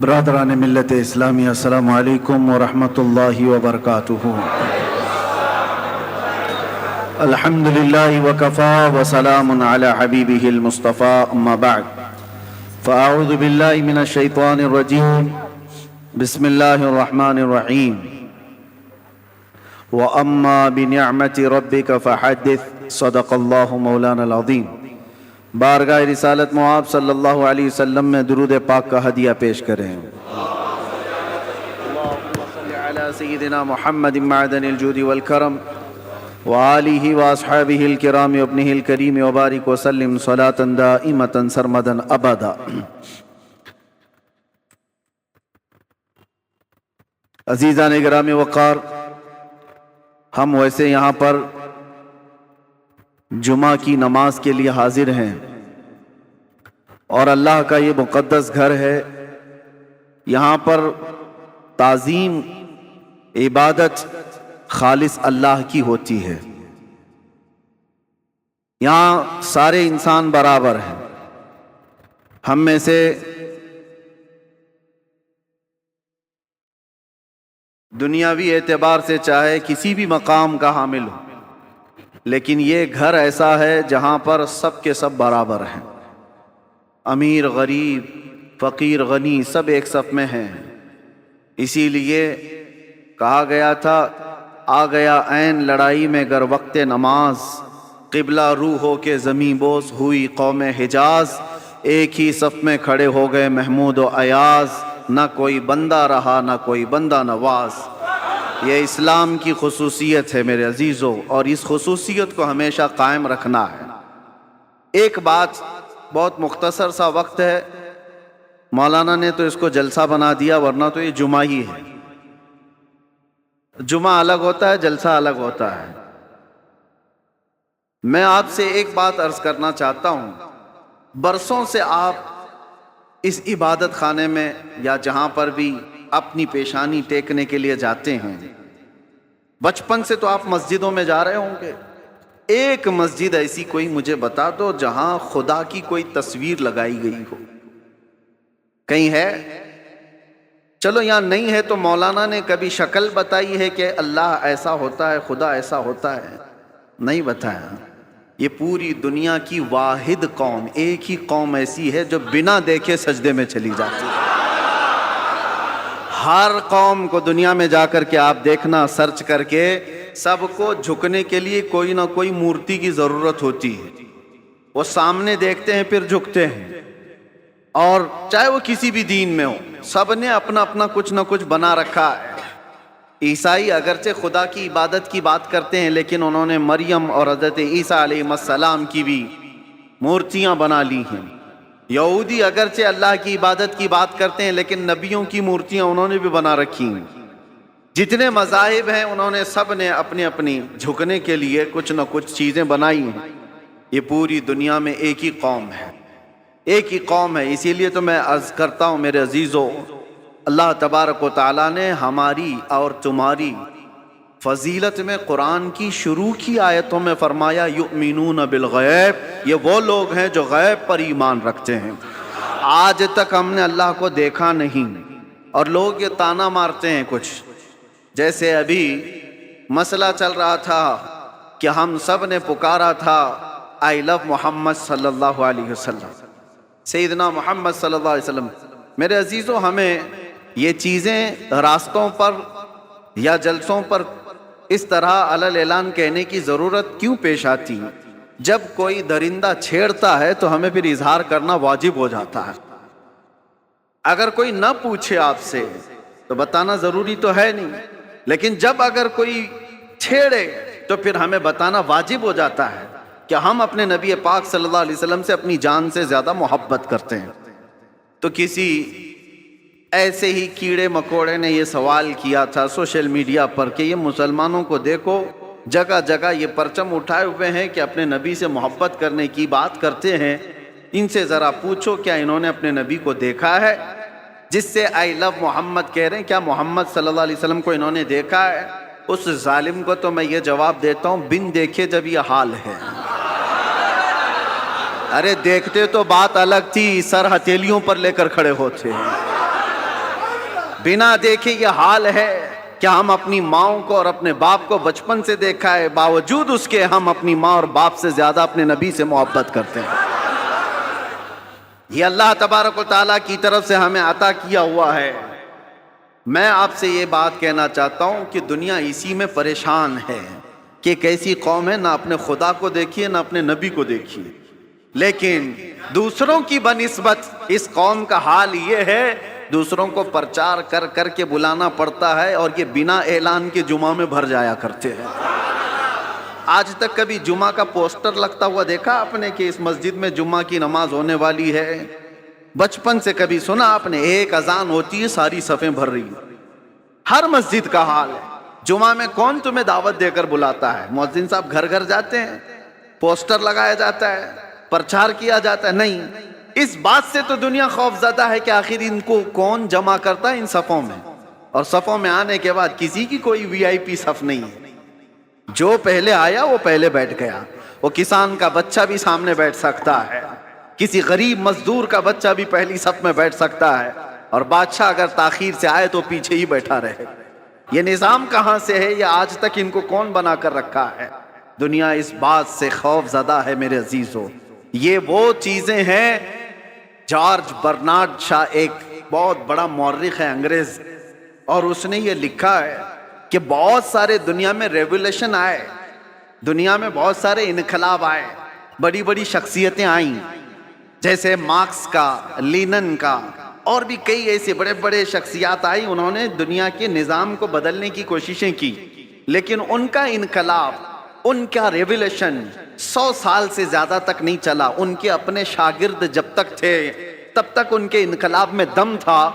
برادران ملت اسلامی، السلام علیکم ورحمۃ اللہ وبرکاتہ۔ الحمدللہ وکفا وسلام علی حبیبہ المصطفیٰ، اما بعد فاعوذ باللہ من الشیطان الرجیم، بسم اللہ الرحمن الرحیم۔ وَأَمَّا بِنِعْمَةِ رَبِّكَ فَحَدِّثْ، صدق اللہ مولانا العظیم۔ بارگاہ رسالت معاب صلی اللہ علیہ وسلم میں درود پاک کا ہدیہ پیش کریں۔ اللہم صلی علی سیدنا محمد معدن الجود والکرم وآلہ واصحابہ الکرام وابنہ الکریم وبارک وسلم صلاة دائمة سرمدا ابدا۔ عزیزان گرامی وقار، ہم ویسے یہاں پر جمعہ کی نماز کے لیے حاضر ہیں اور اللہ کا یہ مقدس گھر ہے۔ یہاں پر تعظیم، عبادت خالص اللہ کی ہوتی ہے۔ یہاں سارے انسان برابر ہیں۔ ہم میں سے دنیاوی اعتبار سے چاہے کسی بھی مقام کا حامل ہو، لیکن یہ گھر ایسا ہے جہاں پر سب کے سب برابر ہیں۔ امیر غریب، فقیر غنی، سب ایک صف میں ہیں۔ اسی لیے کہا گیا تھا، آ گیا عین لڑائی میں گر وقت نماز، قبلہ رو ہو کے زمیں بوس ہوئی قوم حجاز۔ ایک ہی صف میں کھڑے ہو گئے محمود و ایاز، نہ کوئی بندہ رہا نہ کوئی بندہ نواز۔ یہ اسلام کی خصوصیت ہے میرے عزیزو، اور اس خصوصیت کو ہمیشہ قائم رکھنا ہے۔ ایک بات، بہت مختصر سا وقت ہے، مولانا نے تو اس کو جلسہ بنا دیا، ورنہ تو یہ جمعہ ہی ہے۔ جمعہ الگ ہوتا ہے، جلسہ الگ ہوتا ہے۔ میں آپ سے ایک بات عرض کرنا چاہتا ہوں، برسوں سے آپ اس عبادت خانے میں یا جہاں پر بھی اپنی پیشانی ٹیکنے کے لیے جاتے ہیں، بچپن سے تو آپ مسجدوں میں جا رہے ہوں گے۔ ایک مسجد ایسی کوئی مجھے بتا دو جہاں خدا کی کوئی تصویر لگائی گئی ہو، کہیں ہے؟ چلو یہاں نہیں ہے تو مولانا نے کبھی شکل بتائی ہے کہ اللہ ایسا ہوتا ہے، خدا ایسا ہوتا ہے؟ نہیں بتایا۔ یہ پوری دنیا کی واحد قوم، ایک ہی قوم ایسی ہے جو بنا دیکھے سجدے میں چلی جاتی ہے۔ ہر قوم کو دنیا میں جا کر کے آپ دیکھنا، سرچ کر کے، سب کو جھکنے کے لیے کوئی نہ کوئی مورتی کی ضرورت ہوتی ہے۔ وہ سامنے دیکھتے ہیں پھر جھکتے ہیں، اور چاہے وہ کسی بھی دین میں ہو، سب نے اپنا اپنا کچھ نہ کچھ بنا رکھا ہے۔ عیسائی اگرچہ خدا کی عبادت کی بات کرتے ہیں، لیکن انہوں نے مریم اور حضرت عیسیٰ علیہ السلام کی بھی مورتیاں بنا لی ہیں۔ یہودی اگرچہ اللہ کی عبادت کی بات کرتے ہیں، لیکن نبیوں کی مورتیاں انہوں نے بھی بنا رکھی ہیں۔ جتنے مذاہب ہیں انہوں نے سب نے اپنی اپنی جھکنے کے لیے کچھ نہ کچھ چیزیں بنائی ہیں۔ یہ پوری دنیا میں ایک ہی قوم ہے، ایک ہی قوم ہے۔ اسی لیے تو میں عرض کرتا ہوں میرے عزیزو، اللہ تبارک و تعالیٰ نے ہماری اور تمہاری فضیلت میں قرآن کی شروع کی آیتوں میں فرمایا یؤمنون بالغیب، یہ وہ لوگ ہیں جو غیب پر ایمان رکھتے ہیں۔ آج تک ہم نے اللہ کو دیکھا نہیں، اور لوگ یہ طعنہ مارتے ہیں کچھ، جیسے ابھی مسئلہ چل رہا تھا کہ ہم سب نے پکارا تھا آئی لو محمد صلی اللہ علیہ وسلم، سیدنا محمد صلی اللہ علیہ وسلم۔ میرے عزیزو، ہمیں یہ چیزیں راستوں پر یا جلسوں پر اس طرح علل اعلان کہنے کی ضرورت کیوں پیش آتی؟ جب کوئی درندہ چھیڑتا ہے تو ہمیں پھر اظہار کرنا واجب ہو جاتا ہے۔ اگر کوئی نہ پوچھے آپ سے تو بتانا ضروری تو ہے نہیں، لیکن جب اگر کوئی چھیڑے تو پھر ہمیں بتانا واجب ہو جاتا ہے کہ ہم اپنے نبی پاک صلی اللہ علیہ وسلم سے اپنی جان سے زیادہ محبت کرتے ہیں۔ تو کسی ایسے ہی کیڑے مکوڑے نے یہ سوال کیا تھا سوشل میڈیا پر کہ یہ مسلمانوں کو دیکھو، جگہ جگہ یہ پرچم اٹھائے ہوئے ہیں کہ اپنے نبی سے محبت کرنے کی بات کرتے ہیں، ان سے ذرا پوچھو کیا انہوں نے اپنے نبی کو دیکھا ہے؟ جس سے آئی لو محمد کہہ رہے ہیں، کیا محمد صلی اللہ علیہ وسلم کو انہوں نے دیکھا ہے؟ اس ظالم کو تو میں یہ جواب دیتا ہوں، بن دیکھے جب یہ حال ہے۔ ارے دیکھتے تو بات الگ تھی، سر ہتھیلیوں پر لے کر کھڑے ہوتے ہیں۔ بنا دیکھے یہ حال ہے کہ ہم اپنی ماؤں کو اور اپنے باپ کو بچپن سے دیکھا ہے، باوجود اس کے ہم اپنی ماں اور باپ سے زیادہ اپنے نبی سے محبت کرتے ہیں۔ یہ اللہ تبارک و تعالیٰ کی طرف سے ہمیں عطا کیا ہوا ہے۔ میں آپ سے یہ بات کہنا چاہتا ہوں کہ دنیا اسی میں پریشان ہے کہ ایک ایسی قوم ہے، نہ اپنے خدا کو دیکھیے نہ اپنے نبی کو دیکھیے، لیکن دوسروں کی بنسبت اس قوم کا حال یہ ہے، دوسروں کو پرچار کر کر کے بلانا پڑتا ہے، اور یہ بنا اعلان کے جمعہ میں بھر جایا کرتے ہیں۔ آج تک کبھی جمعہ کا پوسٹر لگتا ہوا دیکھا آپ نے کہ اس مسجد میں جمعہ کی نماز ہونے والی ہے؟ بچپن سے کبھی سنا آپ نے؟ ایک اذان ہوتی ہے ساری صفیں بھر رہی ہیں۔ ہر مسجد کا حال ہے۔ جمعہ میں کون تمہیں دعوت دے کر بلاتا ہے؟ مؤذن صاحب گھر گھر جاتے ہیں، پوسٹر لگایا جاتا ہے، پرچار کیا جاتا ہے؟ نہیں۔ اس بات سے تو دنیا خوف زدہ ہے کہ آخر ان کو کون جمع کرتا ہے ان صفوں میں، اور صفوں میں آنے کے بعد کسی کی کوئی وی آئی پی صف نہیں ہے۔ جو پہلے آیا وہ پہلے بیٹھ گیا۔ وہ کسان کا بچہ بھی سامنے بیٹھ سکتا ہے، کسی غریب مزدور کا بچہ بھی پہلی صف میں بیٹھ سکتا ہے، اور بادشاہ اگر تاخیر سے آئے تو پیچھے ہی بیٹھا رہے۔ یہ نظام کہاں سے ہے؟ یہ آج تک ان کو کون بنا کر رکھا ہے؟ دنیا اس بات سے خوف زدہ ہے میرے عزیزو۔ یہ وہ چیزیں ہیں۔ جارج برنارڈ شاہ ایک بہت بڑا مورخ ہے انگریز، اور اس نے یہ لکھا ہے کہ بہت سارے دنیا میں ریولیوشن آئے، دنیا میں بہت سارے انقلاب آئے، بڑی بڑی شخصیتیں آئیں، جیسے مارکس کا، لینن کا، اور بھی کئی ایسے بڑے بڑے شخصیات آئی، انہوں نے دنیا کے نظام کو بدلنے کی کوششیں کی، لیکن ان کا انقلاب، ان کا ریولیوشن 100 سال سے زیادہ تک نہیں چلا۔ ان کے اپنے شاگرد جب تک تھے تب تک ان کے انقلاب میں دم تھا۔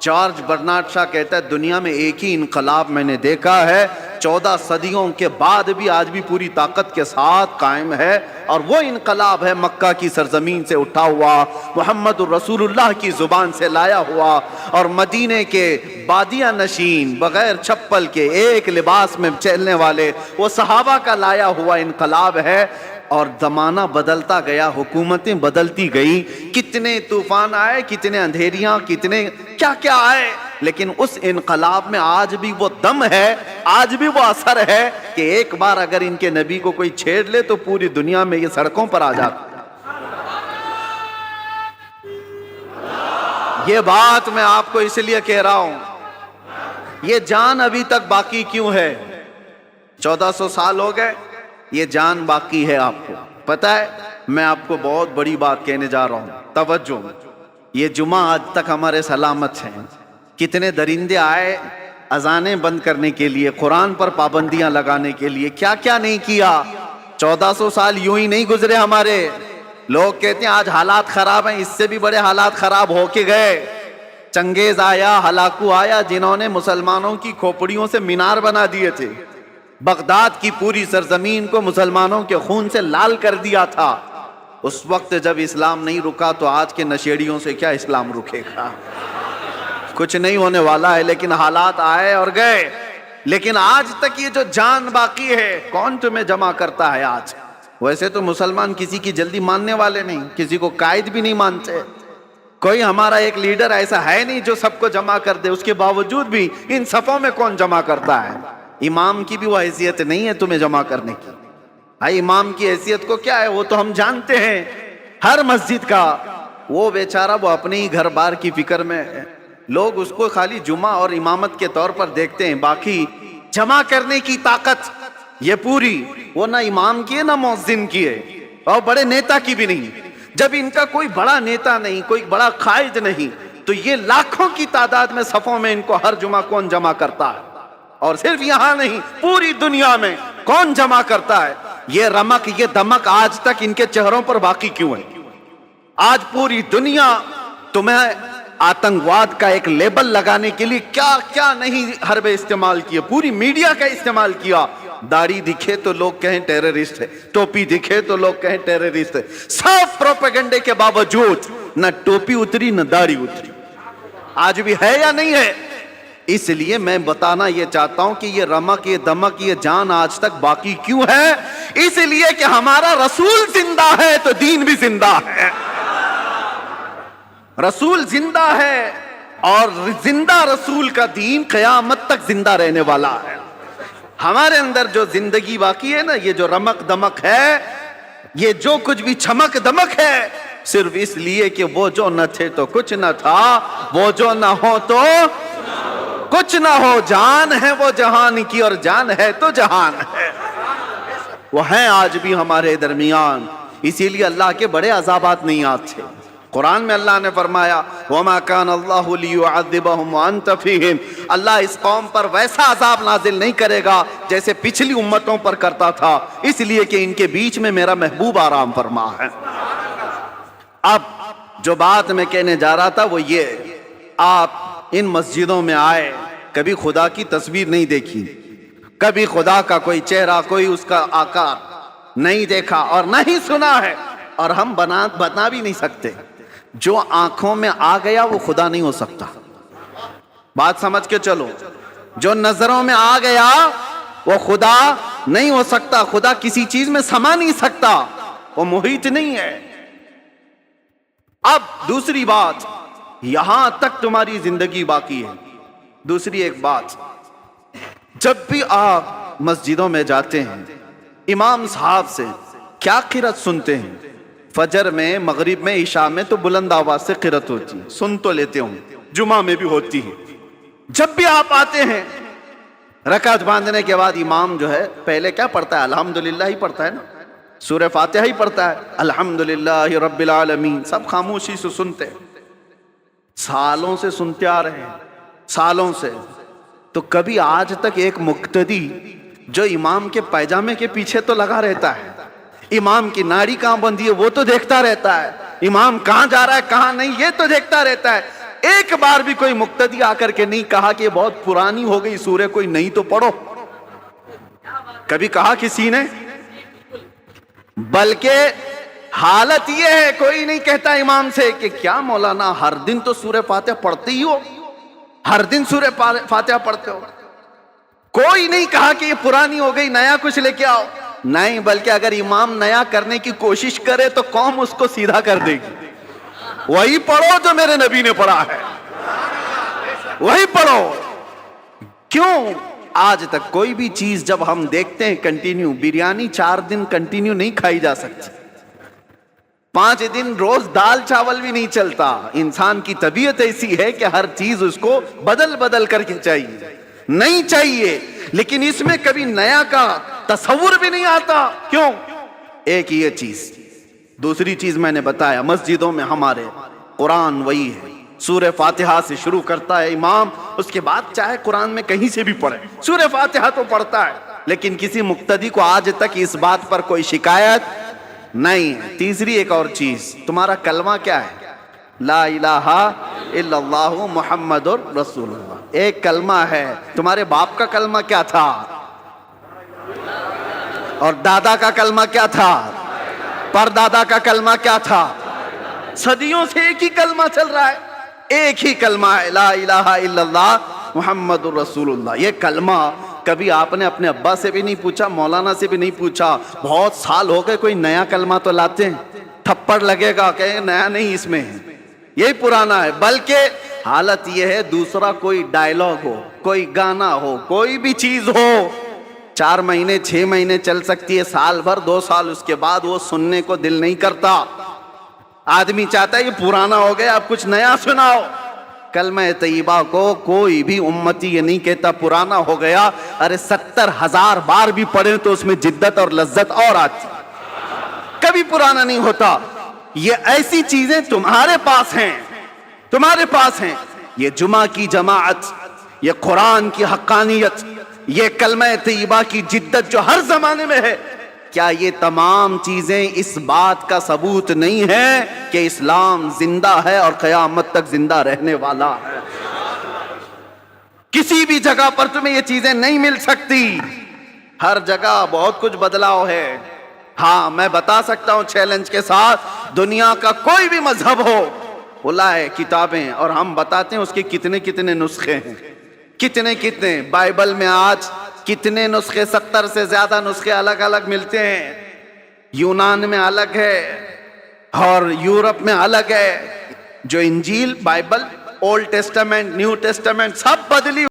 جارج برنارڈ شاہ کہتا ہے دنیا میں ایک ہی انقلاب میں نے دیکھا ہے، 14 صدیوں کے بعد بھی آج بھی پوری طاقت کے ساتھ قائم ہے، اور وہ انقلاب ہے مکہ کی سرزمین سے اٹھا ہوا، محمد الرسول اللہ کی زبان سے لایا ہوا، اور مدینے کے بادیہ نشین بغیر چپل کے ایک لباس میں چلنے والے وہ صحابہ کا لایا ہوا انقلاب ہے۔ اور زمانہ بدلتا گیا، حکومتیں بدلتی گئی، کتنے طوفان آئے، کتنے اندھیریاں، کتنے کیا کیا آئے، لیکن اس انقلاب میں آج بھی وہ دم ہے، آج بھی وہ اثر ہے کہ ایک بار اگر ان کے نبی کو کوئی چھیڑ لے تو پوری دنیا میں یہ سڑکوں پر آ جاتا۔ یہ بات میں آپ کو اس لیے کہہ رہا ہوں، یہ جان ابھی تک باقی کیوں ہے؟ 1400 سال ہو گئے، یہ جان باقی ہے۔ آپ کو پتہ ہے، میں آپ کو بہت بڑی بات کہنے جا رہا ہوں، توجہ۔ یہ جمعہ آج تک ہمارے سلامت ہیں۔ کتنے درندے آئے اذانیں بند کرنے کے لیے، قرآن پر پابندیاں لگانے کے لیے، کیا کیا نہیں کیا۔ 1400 سال یوں ہی نہیں گزرے ہمارے۔ لوگ کہتے ہیں آج حالات خراب ہیں، اس سے بھی بڑے حالات خراب ہو کے گئے۔ چنگیز آیا، ہلاکو آیا، جنہوں نے مسلمانوں کی کھوپڑیوں سے مینار بنا دیے تھے، بغداد کی پوری سرزمین کو مسلمانوں کے خون سے لال کر دیا تھا۔ اس وقت جب اسلام نہیں رکا تو آج کے نشیڑیوں سے کیا اسلام رکے گا؟ کچھ نہیں ہونے والا ہے، لیکن حالات آئے اور گئے۔ لیکن آج تک یہ جو جان باقی ہے، کون تمہیں جمع کرتا ہے آج؟ ویسے تو مسلمان کسی کی جلدی ماننے والے نہیں، کسی کو قائد بھی نہیں مانتے۔ کوئی ہمارا ایک لیڈر ایسا ہے نہیں جو سب کو جمع کر دے، اس کے باوجود بھی ان صفوں میں کون جمع کرتا ہے؟ امام کی بھی وہ حیثیت نہیں ہے تمہیں جمع کرنے کی۔ بھائی امام کی حیثیت کو کیا ہے وہ تو ہم جانتے ہیں، ہر مسجد کا وہ بیچارہ وہ اپنے ہی گھر بار کی فکر میں ہے۔ لوگ اس کو خالی جمعہ اور امامت کے طور پر دیکھتے ہیں، باقی جمع کرنے کی طاقت یہ پوری وہ نہ امام کی ہے نہ مؤذن کی ہے، اور بڑے نیتا کی بھی نہیں۔ جب ان کا کوئی بڑا نیتا نہیں، کوئی بڑا قائد نہیں، تو یہ لاکھوں کی تعداد میں صفوں میں ان کو ہر جمعہ کون جمع کرتا ہے؟ اور صرف یہاں نہیں، پوری دنیا میں کون جمع کرتا ہے؟ یہ رمق، یہ دمک آج تک ان کے چہروں پر باقی کیوں ہے؟ آج پوری دنیا تمہیں آتنکواد کا ایک لیبل لگانے کے لیے کیا کیا نہیں حربے استعمال کیے، پوری میڈیا کا استعمال کیا۔ داڑھی دکھے تو لوگ کہیں ٹیررسٹ ہے، ٹوپی دکھے تو لوگ کہیں ٹیررسٹ ہے۔ سب پروپیگنڈے کے باوجود نہ ٹوپی اتری نہ داڑھی اتری۔ آج بھی ہے یا نہیں ہے؟ اس لیے میں بتانا یہ چاہتا ہوں کہ یہ رمق، یہ دمک، یہ جان آج تک باقی کیوں ہے؟ اس لیے کہ ہمارا رسول زندہ ہے تو دین بھی زندہ ہے۔ رسول زندہ ہے، اور زندہ رسول کا دین قیامت تک زندہ رہنے والا ہے. ہمارے اندر جو زندگی باقی ہے نا، یہ جو رمق دمک ہے، یہ جو کچھ بھی چمک دمک ہے، صرف اس لیے کہ وہ جو نہ تھے تو کچھ نہ تھا، وہ جو نہ ہو تو کچھ نہ ہو. جان ہے وہ جہان کی، اور جان ہے تو جہان ہے. وہ ہیں آج بھی ہمارے درمیان. اسی لیے اللہ کے بڑے عذابات نہیں آتے. قرآن میں اللہ نے فرمایا وَمَا كَانَ اللَّهُ لِيُعَذِّبَهُمْ وَأَنْتَ فِيهِمْ. اللہ اس قوم پر ویسا عذاب نازل نہیں کرے گا جیسے پچھلی امتوں پر کرتا تھا، اس لیے کہ ان کے بیچ میں میرا محبوب آرام فرما ہے. اب جو بات میں کہنے جا رہا تھا وہ یہ، آپ ان مسجدوں میں آئے، کبھی خدا کی تصویر نہیں دیکھی، کبھی خدا کا کوئی چہرہ، کوئی اس کا آکار نہیں دیکھا اور نہ ہی سنا ہے، اور ہم بنا بھی نہیں سکتے. جو آنکھوں میں آ گیا وہ خدا نہیں ہو سکتا. بات سمجھ کے چلو، جو نظروں میں آ گیا وہ خدا نہیں ہو سکتا. خدا کسی چیز میں سما نہیں سکتا، وہ محیط نہیں ہے. اب دوسری بات، یہاں تک تمہاری زندگی باقی ہے. دوسری ایک بات، جب بھی آپ مسجدوں میں جاتے ہیں، امام صاحب سے کیا قرات سنتے ہیں؟ فجر میں، مغرب میں، عشاء میں تو بلند آواز سے قرات ہوتی ہے، سن تو لیتے ہوں، جمعہ میں بھی ہوتی ہے. جب بھی آپ آتے ہیں رکعت باندھنے کے بعد امام جو ہے پہلے کیا پڑھتا ہے؟ الحمدللہ ہی پڑھتا ہے نا، سورہ فاتحہ ہی پڑھتا ہے، الحمدللہ رب العالمین. سب خاموشی سے سنتے، سالوں سے سنتے آ رہے ہیں، سالوں سے. تو کبھی آج تک ایک مقتدی جو امام کے پائجامے کے پیچھے تو لگا رہتا ہے، امام کی ناڑی کہاں بندھی ہے وہ تو دیکھتا رہتا ہے، امام کہاں جا رہا ہے کہاں نہیں یہ تو دیکھتا رہتا ہے، ایک بار بھی کوئی مقتدی آ کر کے نہیں کہا کہ یہ بہت پرانی ہو گئی سورہ، کوئی نہیں تو پڑھو؟ کبھی کہا کسی نے؟ بلکہ حالت یہ ہے کوئی نہیں کہتا امام سے کہ کیا مولانا ہر دن تو سورہ فاتحہ پڑھتے ہی ہو، ہر دن سورہ فاتحہ پڑھتے ہو. کوئی نہیں کہا کہ یہ پرانی ہو گئی نیا کچھ لے کے آؤ. نہیں، بلکہ اگر امام نیا کرنے کی کوشش کرے تو قوم اس کو سیدھا کر دے گی. وہی پڑھو جو میرے نبی نے پڑھا ہے، وہی پڑھو. کیوں آج تک کوئی بھی چیز جب ہم دیکھتے ہیں کنٹینیو، بریانی 4 دن کنٹینیو نہیں کھائی جا سکتی، 5 دن روز دال چاول بھی نہیں چلتا. انسان کی طبیعت ایسی ہے کہ ہر چیز اس کو بدل بدل کر کے چاہیے، نہیں چاہیے. لیکن اس میں کبھی نیا کا تصور بھی نہیں آتا. کیوں؟ ایک یہ چیز. دوسری چیز میں نے بتایا، مسجدوں میں ہمارے قرآن وہی ہے، سورہ فاتحہ سے شروع کرتا ہے امام، اس کے بعد چاہے قرآن میں کہیں سے بھی پڑھے سورہ فاتحہ تو پڑھتا ہے. لیکن کسی مقتدی کو آج تک اس بات پر کوئی شکایت نہیں ہے. تیسری ایک اور چیز، تمہارا کلمہ کیا ہے؟ لا الہ الا اللہ محمد رسول اللہ. ایک کلمہ ہے. تمہارے باپ کا کلمہ کیا تھا؟ اور دادا کا کلمہ کیا تھا؟ پردادا کا کلمہ کیا تھا؟ صدیوں سے ایک ہی کلمہ چل رہا ہے، ایک ہی کلمہ ہے، لا الہ الا اللہ محمد رسول اللہ. یہ کلمہ کبھی آپ نے اپنے ابا سے بھی نہیں پوچھا، مولانا سے بھی نہیں پوچھا، بہت سال ہو گئے کوئی نیا کلمہ تو لاتے ہیں، تھپڑ لگے گا کہ نیا نہیں، اس میں یہی پرانا ہے. بلکہ حالت یہ ہے دوسرا کوئی ڈائلاگ ہو، کوئی گانا ہو، کوئی بھی چیز ہو، 4 مہینے 6 مہینے چل سکتی ہے، سال بھر 2 سال، اس کے بعد وہ سننے کو دل نہیں کرتا. آدمی چاہتا ہے یہ پرانا ہو گیا اب کچھ نیا سناؤ. کلمہ طیبہ کو کوئی بھی امتی یہ نہیں کہتا پرانا ہو گیا. ارے 70,000 بار بھی پڑھیں تو اس میں جدت اور لذت اور آتی، کبھی پرانا نہیں ہوتا. یہ ایسی چیزیں تمہارے پاس ہیں، تمہارے پاس ہیں. یہ جمعہ کی جماعت، یہ قرآن کی حقانیت، یہ کلمہ طیبہ کی جدت جو ہر زمانے میں ہے، کیا یہ تمام چیزیں اس بات کا ثبوت نہیں ہے کہ اسلام زندہ ہے اور قیامت تک زندہ رہنے والا ہے؟ کسی بھی جگہ پر تمہیں یہ چیزیں نہیں مل سکتی. ہر جگہ بہت کچھ بدلاؤ ہے. ہاں میں بتا سکتا ہوں چیلنج کے ساتھ، دنیا کا کوئی بھی مذہب ہو، وہ لائے کتابیں اور ہم بتاتے ہیں اس کے کتنے کتنے نسخے ہیں، کتنے کتنے. بائبل میں آج کتنے نسخے، 70 سے زیادہ نسخے الگ الگ ملتے ہیں. یونان میں الگ ہے اور یورپ میں الگ ہے. جو انجیل Bible Old Testament New Testament سب بدلی